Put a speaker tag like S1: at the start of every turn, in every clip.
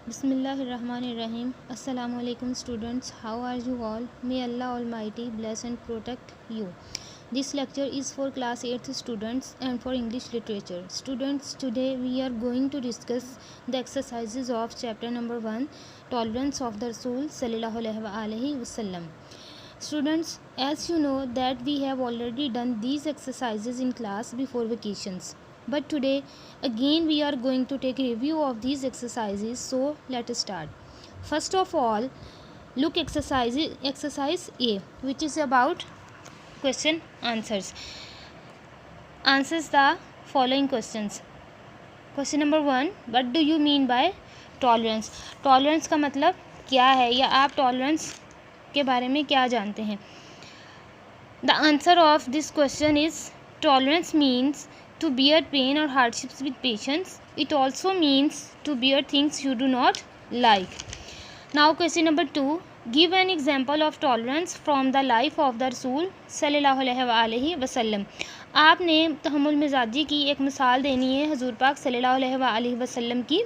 S1: Bismillahirrahmanirrahim. Assalamu alaikum students. How are you all? May Allah Almighty bless and protect you. This lecture is for class 8th students and for English literature. Students, today we are going to discuss the exercises of chapter number 1, Tolerance of the Rasul Sallallahu Alaihi Wasallam. Students, as you know that we have already done these exercises in class before vacations. But today again we are going to take a review of these exercises, so let us start. First of all, look exercise A, which is about question answers. Answers the following questions. Question number 1, what do you mean by tolerance? Tolerance का मतलब क्या है, या आप tolerance के बारे में क्या जानते हैं? The answer of this question is tolerance means to bear pain or hardships with patience. It also means to bear things you do not like. Now question number 2, give an example of tolerance from the life of the Rasul sallallahu alaihi wasallam. आपने तहम्मुल मिजाजी की एक मिसाल देनी है हजूर पाक सल्लल्लाहु अलैहि वसल्लम की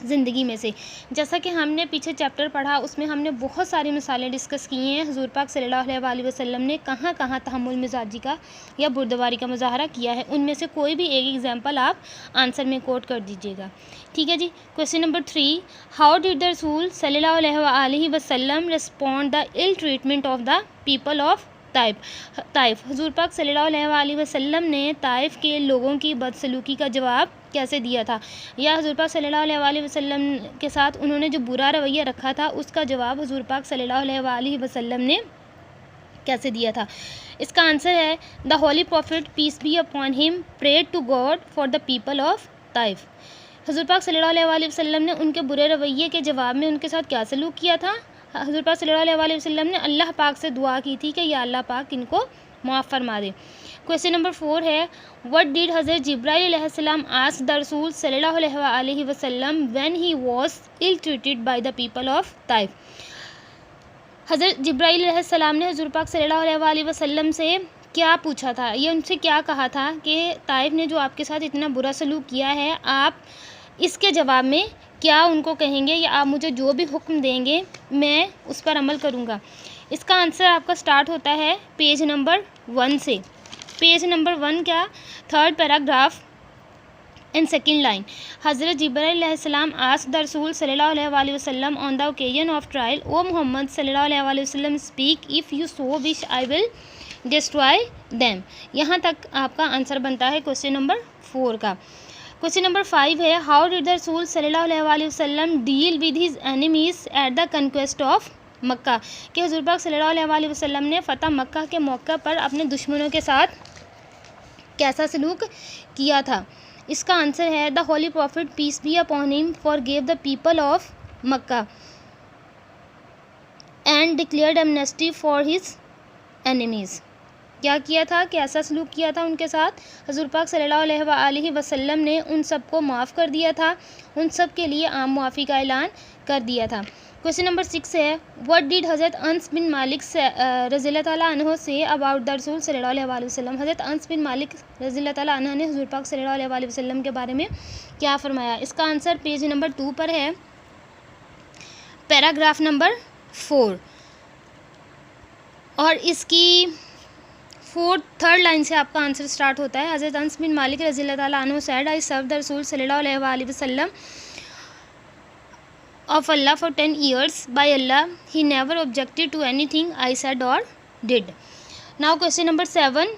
S1: ज़िंदगी में से. जैसा कि हमने पीछे चैप्टर पढ़ा उसमें हमने बहुत सारी मिसालें डिस्कस की हैं. हजूर पाक सल्लल्लाहु अलैहि वसल्लम ने कहाँ कहाँ तहम्मुल मिजाजी का या बुर्दवारी का मुजाहरा किया है. उनमें से कोई भी एक एग्जांपल आप आंसर में कोट कर दीजिएगा. ठीक है जी. Question number 3, how did the रसूल सल्लल्लाहु अलैहि वसल्लम respond the ill treatment of the people of Taif. हजूर पाक सल्लल्लाहु अलैहि वसल्लम ने ताइफ के लोगों की बदसलूकी का जवाब कैसे दिया था, या हजूर पाक सल्लल्लाहु अलैहि वसल्लम के साथ उन्होंने जो बुरा रवैया रखा था उसका जवाब हजूर पाक सल्लल्लाहु अलैहि वसल्लम ने कैसे दिया था. इसका आंसर है the holy prophet peace be upon him prayed to God for the people of Taif. हजूर पाक सल्लल्लाहु अलैहि वसल्लम ने उनके बुरे रवैये के जवाब में उनके साथ क्या सलूक किया था. हजूर पाक सल्लल्लाहु अलैहि वसल्लम ने अल्लाह पाक से दुआ की थी कि या अल्लाह पाक इनको माफ़ फरमा दे. क्वेश्चन नंबर 4 है, व्हाट डिड हज़रत जिब्राइल अलैहिस्सलाम आस्क द रसूल सल्लल्लाहु अलैहि वसल्लम when he was ill treated by the people of Taif. हज़रत जिब्राइल अलैहिस्सलाम ने हजूर पाक सल्लल्लाहु अलैहि वसल्लम से क्या पूछा था, ये उनसे क्या कहा था कि ताइफ ने जो आपके साथ इतना बुरा सलूक किया है आप इसके जवाब में क्या उनको कहेंगे, या आप मुझे जो भी हुक्म देंगे मैं उस पर अमल करूँगा. इसका आंसर आपका स्टार्ट होता है पेज नंबर 1 से. पेज नंबर 1 क्या, third paragraph and second line. हज़रत जिब्राइल अलैहिस्सलाम आस्क्ड द रसूल सल्लल्लाहु अलैहि वसल्लम on the occasion of trial, O Mohammad सल्लल्लाहु अलैहि वसल्लम speak if you so wish I will destroy them. यहाँ तक आपका आंसर बनता है क्वेश्चन नंबर 4 का. क्वेश्चन नंबर 5 है, हाउ डिड द रसूल सल्लल्लाहु अलैहि वसल्लम deal with his enemies at the conquest of Mecca. कि हजूर पाक सल्लल्लाहु अलैहि वसल्लम ने फ़तह मक्का के मौके पर अपने दुश्मनों के साथ कैसा सलूक किया था. इसका आंसर है the holy prophet peace be upon him forgave the people of Mecca and declared amnesty for his enemies. क्या किया था, कैसा सलूक किया था उनके साथ. हजूर पाक सल्लल्लाहु अलैहि वसल्लम ने उन सबको माफ़ कर दिया था, उन सब के लिए आम मुआफ़ी का ऐलान कर दिया था. क्वेश्चन नंबर 6 है, व्हाट डिड हज़रत अनस बिन मालिक रज़ियल्लाहु ताला अन्हु से अबाउट द रसूल सल्लल्लाहु अलैहि वसल्लम. हज़रत अनस बिन मालिक रज़ियल्लाहु ताला अन्हु ने हजूर पाक सल्लल्लाहु अलैहि वसल्लम के बारे में क्या फरमाया. इसका आंसर पेज नंबर 2 पर है, पैराग्राफ नंबर 4, और इसकी थर्ड लाइन से आपका आंसर स्टार्ट होता है. हज़रत अनस बिन मालिक रज़ियल्लाहु ताला अन्हु सेड, आई सर्व द रसूल सल्लल्लाहु अलैहि वसल्लम of Allah for 10 years. By Allah, he never objected to anything I said or did. Now question number 7,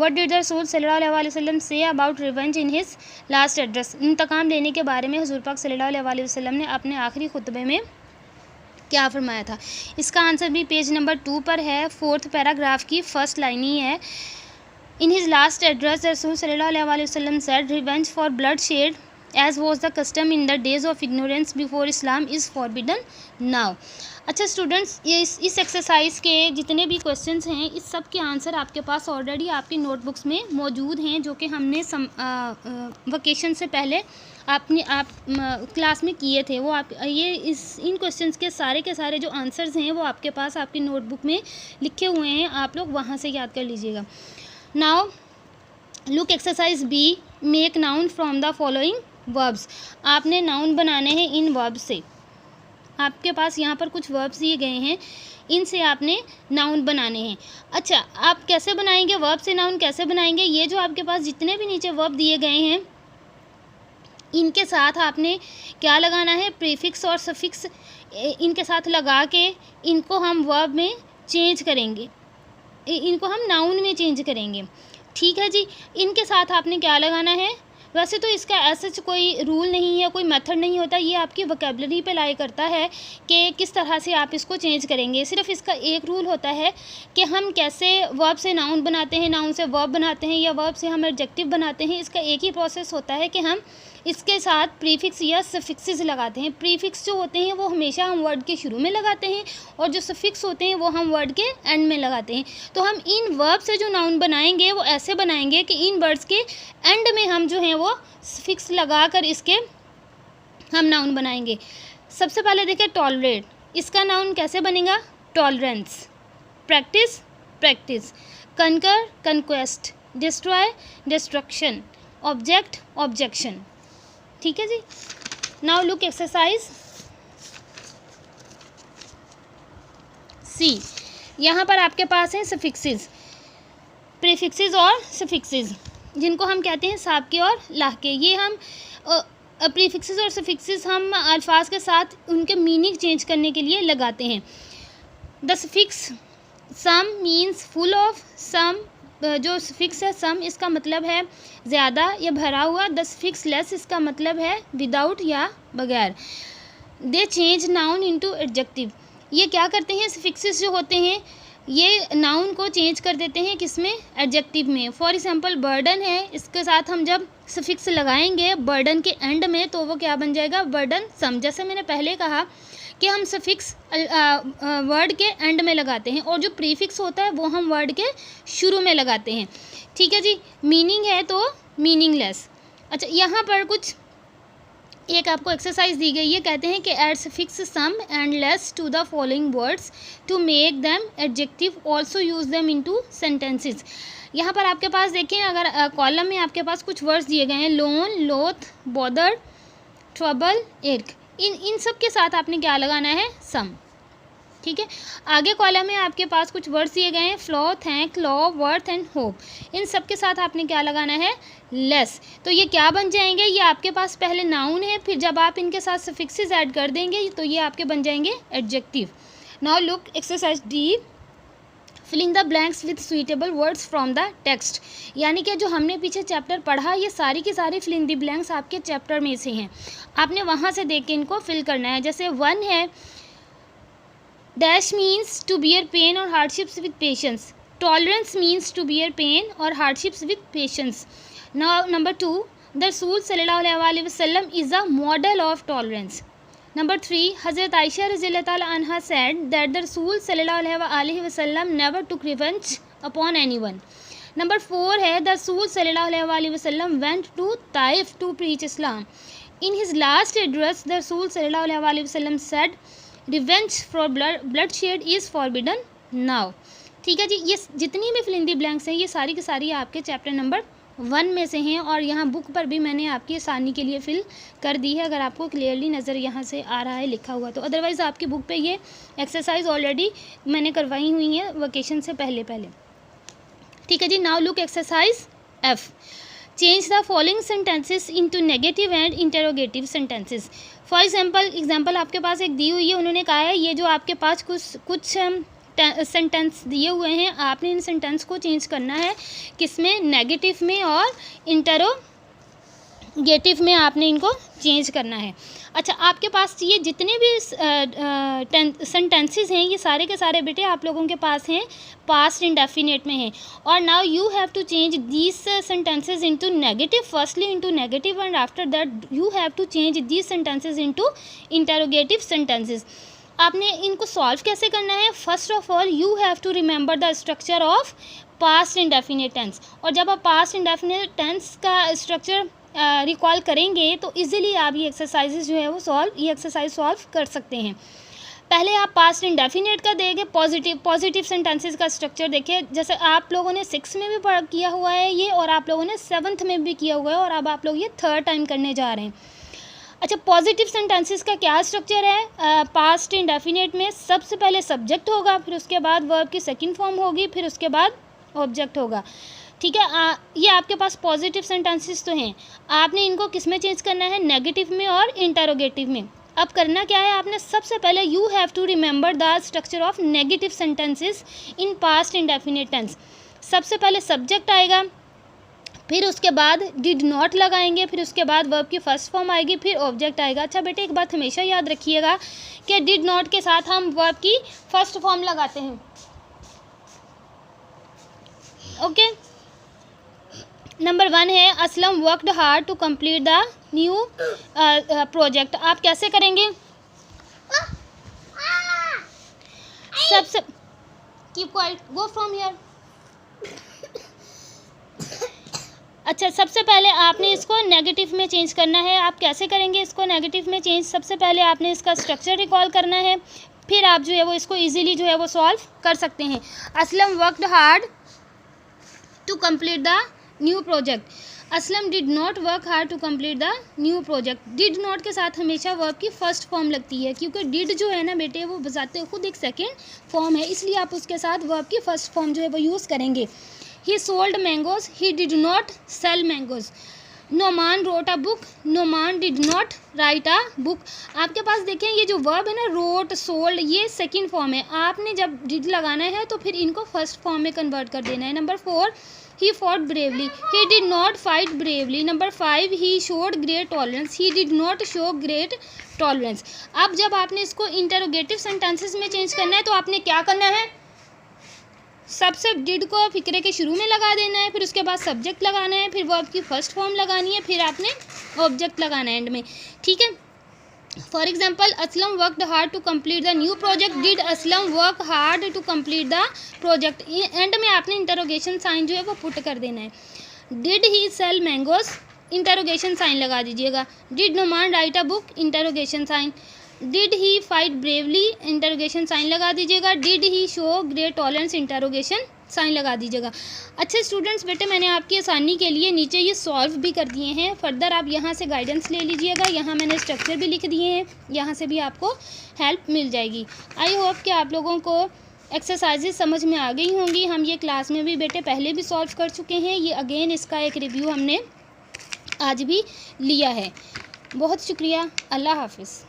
S1: what did the Rasul सल्लल्लाहु अलैहि वसल्लम say about revenge in his last address. इंतकाम लेने के बारे में हजूर पाक सल्लल्लाहु अलैहि वसल्लम ने अपने आखिरी खुतबे में क्या फरमाया था. इसका आंसर भी पेज नंबर 2 पर है, 4th पैराग्राफ की फर्स्ट लाइन ही है. In his last address the रसूल सल्लल्लाहु अलैहि वसल्लम said, revenge for blood shed as was the custom in the days of ignorance before Islam is forbidden now. अच्छा स्टूडेंट्स, ये इस एक्सरसाइज के जितने भी क्वेश्चंस हैं इस सब के आंसर आपके पास ऑलरेडी आपकी नोटबुक्स में मौजूद हैं, जो कि हमने वेकेशन से पहले आप क्लास में किए थे. वो आप ये इन क्वेश्चंस के सारे जो आंसर्स हैं वो आपके पास आपकी नोटबुक में लिखे हुए हैं, आप लोग वहाँ से याद कर लीजिएगा. Now look exercise b, make noun from the following verbs, आपने नाउन बनाने हैं इन वर्ब से। आपके पास यहाँ पर कुछ वर्ब्स दिए गए हैं, इनसे आपने नाउन बनाने हैं। अच्छा, आप कैसे बनाएंगे वर्ब से नाउन, कैसे बनाएंगे? ये जो आपके पास जितने भी नीचे वर्ब दिए गए हैं, इनके साथ आपने क्या लगाना है? प्रीफिक्स और सफिक्स इनके साथ लगा के इनको हम वर्ब में चेंज करेंगे, इनको हम नाउन में चेंज करेंगे। ठीक है जी, इनके साथ आपने क्या लगाना है? वैसे तो इसका ऐसा कोई रूल नहीं है, कोई मेथड नहीं होता, ये आपकी वोकैबुलरी पे लाई करता है कि किस तरह से आप इसको चेंज करेंगे। सिर्फ इसका एक रूल होता है कि हम कैसे वर्ब से नाउन बनाते हैं, नाउन से वर्ब बनाते हैं, या वर्ब से हम एडजेक्टिव बनाते हैं। इसका एक ही प्रोसेस होता है कि हम इसके साथ प्रीफिक्स या सफिक्सेस लगाते हैं। प्रीफिक्स जो होते हैं वो हमेशा हम वर्ड के शुरू में लगाते हैं, और जो सफिक्स होते हैं वो हम वर्ड के एंड में लगाते हैं। तो हम इन वर्ब से जो नाउन बनाएंगे वो ऐसे बनाएंगे कि इन वर्ड्स के एंड में हम जो हैं वो सफिक्स लगा कर इसके हम नाउन बनाएंगे। सबसे पहले देखिए टॉलरेट, इसका नाउन कैसे बनेगा? Tolerance. Practice, practice. Conquer, conquest. Destroy, destruction. Object, objection. ठीक है जी। Now look exercise C. यहाँ पर आपके पास है सफिक्सेस, प्रीफिक्सेस और सफिक्सेस, जिनको हम कहते हैं साबके और लाहके। ये हम प्रीफिक्सेस और सफिक्सेस हम अल्फाज के साथ उनके मीनिंग चेंज करने के लिए लगाते हैं। The suffix some means full of. Some, जो सफिक्स है सम, इसका मतलब है ज़्यादा या भरा हुआ। द सफिक्स लेस, इसका मतलब है विदाउट या बगैर। दे चेंज नाउन इनटू एडजेक्टिव, ये क्या करते हैं? सफिक्सेस जो होते हैं ये नाउन को चेंज कर देते हैं, किसमें? एडजेक्टिव में। फॉर एग्जांपल बर्डन है, इसके साथ हम जब सफिक्स लगाएंगे बर्डन के एंड में तो वो क्या बन जाएगा? बर्डन सम। जैसे मैंने पहले कहा कि हम सफिक्स वर्ड के एंड में लगाते हैं, और जो प्रीफिक्स होता है वो हम वर्ड के शुरू में लगाते हैं। ठीक है जी। मीनिंग है तो मीनिंगलेस। अच्छा, यहाँ पर कुछ एक आपको एक्सरसाइज दी गई है, कहते हैं कि add suffix some and less to the following words to make them adjective, also use them into sentences. यहाँ पर आपके पास देखें, अगर कॉलम में आपके पास कुछ वर्ड्स दिए गए हैं, लोन, लोथ, बॉदर, ट्रबल, इर्क, इन सब के साथ आपने क्या लगाना है? सम। ठीक है। आगे कॉलम में आपके पास कुछ वर्ड्स दिए गए हैं, flaw, thank, law, worth and hope, इन सब के साथ आपने क्या लगाना है? लेस। तो ये क्या बन जाएंगे? ये आपके पास पहले नाउन है, फिर जब आप इनके साथ सफिक्सेस ऐड कर देंगे तो ये आपके बन जाएंगे adjective. Now look exercise d. Filling the blanks with suitable words from the text, यानी कि जो हमने पीछे चैप्टर पढ़ा ये सारी की सारी फिलिंग द ब्लैंक्स आपके चैप्टर में से हैं, आपने वहाँ से देख के इनको फिल करना है। जैसे 1 है, dash means to bear pain और hardships with patience. Tolerance means to bear pain और hardships with patience. Now number 2, the रसूल सल्लल्लाहु अलैहि वसल्लम is a model of tolerance. Number 3, Hazrat Aisha रज़ियल्लाहु ताला अन्हा said that the Rasul सल्लल्लाहु अलैहि वसल्लम never took revenge upon anyone. Number 4 है, the Rasul सल्लल्लाहु अलैहि वसल्लम went to Taif to preach Islam. In his last address, the Rasul सल्लल्लाहु अलैहि वसल्लम said, revenge for bloodshed is forbidden now. ठीक है जी। ये जितनी भी फिल इन द ब्लैंक्स हैं ये सारी की सारी आपके चैप्टर नंबर 1 में से हैं, और यहाँ बुक पर भी मैंने आपकी आसानी के लिए फिल कर दी है, अगर आपको क्लियरली नज़र यहाँ से आ रहा है लिखा हुआ तो। अदरवाइज़ आपकी बुक पे ये एक्सरसाइज ऑलरेडी मैंने करवाई हुई है वेकेशन से पहले। ठीक है जी। Now look exercise F. Change the following sentences into negative and interrogative sentences. For example आपके पास एक दी हुई है, उन्होंने कहा है ये जो आपके पास कुछ सेंटेंस दिए हुए हैं, आपने इन सेंटेंस को चेंज करना है, किसमें? नेगेटिव में और इंटरोगेटिव में आपने इनको चेंज करना है। अच्छा, आपके पास ये जितने भी सेंटेंसेस हैं ये सारे के सारे बेटे आप लोगों के पास हैं पास्ट इंडेफिनिट में हैं, और now you have to change these sentences into negative, firstly into negative, and after that you have to change these sentences into interrogative sentences. आपने इनको सॉल्व कैसे करना है? First of all you have to remember the structure of past indefinite tense, और जब आप past indefinite tense का structure recall करेंगे तो इजीली आप ये एक्सरसाइजेज जो है वो ये एक्सरसाइज सॉल्व कर सकते हैं। पहले आप पास्ट इंडेफिनिट का देंगे, पॉजिटिव सेंटेंसेस का स्ट्रक्चर देखिए, जैसे आप लोगों ने 6 में भी किया हुआ है ये, और आप लोगों ने 7th में भी किया हुआ है, और अब आप लोग ये 3rd टाइम करने जा रहे हैं। अच्छा, पॉजिटिव सेंटेंसेस का क्या स्ट्रक्चर है? पास्ट इंडेफिनिट में सबसे पहले सब्जेक्ट होगा, फिर उसके बाद वर्ब की सेकंड फॉर्म होगी, फिर उसके बाद ऑब्जेक्ट होगा। ठीक है, ये आपके पास पॉजिटिव सेंटेंसेस तो हैं, आपने इनको किस में चेंज करना है? नेगेटिव में और इंटरोगेटिव में। अब करना क्या है आपने? सबसे पहले you have to remember the structure of negative sentences in past indefinite tense. सबसे पहले सब्जेक्ट आएगा, फिर उसके बाद डिड नॉट लगाएंगे, फिर उसके बाद वर्ब की फर्स्ट फॉर्म आएगी, फिर ऑब्जेक्ट आएगा। अच्छा बेटे, एक बात हमेशा याद रखिएगा कि डिड नॉट के साथ हम वर्ब की फर्स्ट फॉर्म लगाते हैं। ओके, नंबर 1 है Aslam worked hard to complete the new project. आप कैसे करेंगे? सबसे keep quiet, go from here. अच्छा, सबसे पहले आपने इसको नेगेटिव में चेंज करना है। आप कैसे करेंगे इसको नेगेटिव में चेंज? सबसे पहले आपने इसका स्ट्रक्चर रिकॉल करना है, फिर आप जो है वो इसको इजीली जो है वो सॉल्व कर सकते हैं। Aslam worked hard to complete the new project. Aslam did not work hard to complete the new project. Did not के साथ हमेशा वर्ब की फर्स्ट फॉर्म लगती है, क्योंकि डिड जो है ना बेटे वो बजाते खुद एक सेकेंड फॉर्म है, इसलिए आप उसके साथ वर्ब की फर्स्ट फॉर्म जो है वो यूज़ करेंगे। He sold mangoes, he did not sell mangoes. Noman wrote a book, Noman did not write a book. आपके पास देखें ये जो वर्ब है ना, रोट, सोल्ड, ये सेकंड फॉर्म है। आपने जब डिड लगाना है तो फिर इनको फर्स्ट फॉर्म में कन्वर्ट कर देना है। Number 4, he fought bravely, he did not fight bravely. Number 5, he showed great tolerance, he did not show great tolerance. अब जब आपने इसको इंटरोगेटिव सेंटेंसेस में चेंज करना है तो आपने क्या करना है? सबसे डिड को फिक्रे के शुरू में लगा देना है, फिर उसके बाद सब्जेक्ट लगाना है, फिर वर्ब की फर्स्ट फॉर्म लगानी है, फिर आपने ऑब्जेक्ट लगाना है एंड में। ठीक है, for example Aslam worked hard to complete the new project, did Aslam work hard to complete the project. End में आपने इंटरोगेशन साइन जो है वो पुट कर देना है। Did he sell mangoes, interrogation sign लगा दीजिएगा। Did Noman write a book, interrogation sign. Did he fight bravely, interrogation sign लगा दीजिएगा। Did he show great tolerance, interrogation sign लगा दीजिएगा। अच्छे स्टूडेंट्स, बेटे मैंने आपकी आसानी के लिए नीचे ये सॉल्व भी कर दिए हैं, फर्दर आप यहाँ से गाइडेंस ले लीजिएगा। यहाँ मैंने स्ट्रक्चर भी लिख दिए हैं, यहाँ से भी आपको हेल्प मिल जाएगी। आई होप कि आप लोगों को एक्सरसाइजेज समझ में आ गई होंगी। हम ये क्लास में भी बेटे पहले भी सॉल्व कर चुके हैं, ये अगेन इसका एक रिव्यू हमने आज भी लिया है। बहुत शुक्रिया, अल्लाह हाफिज़।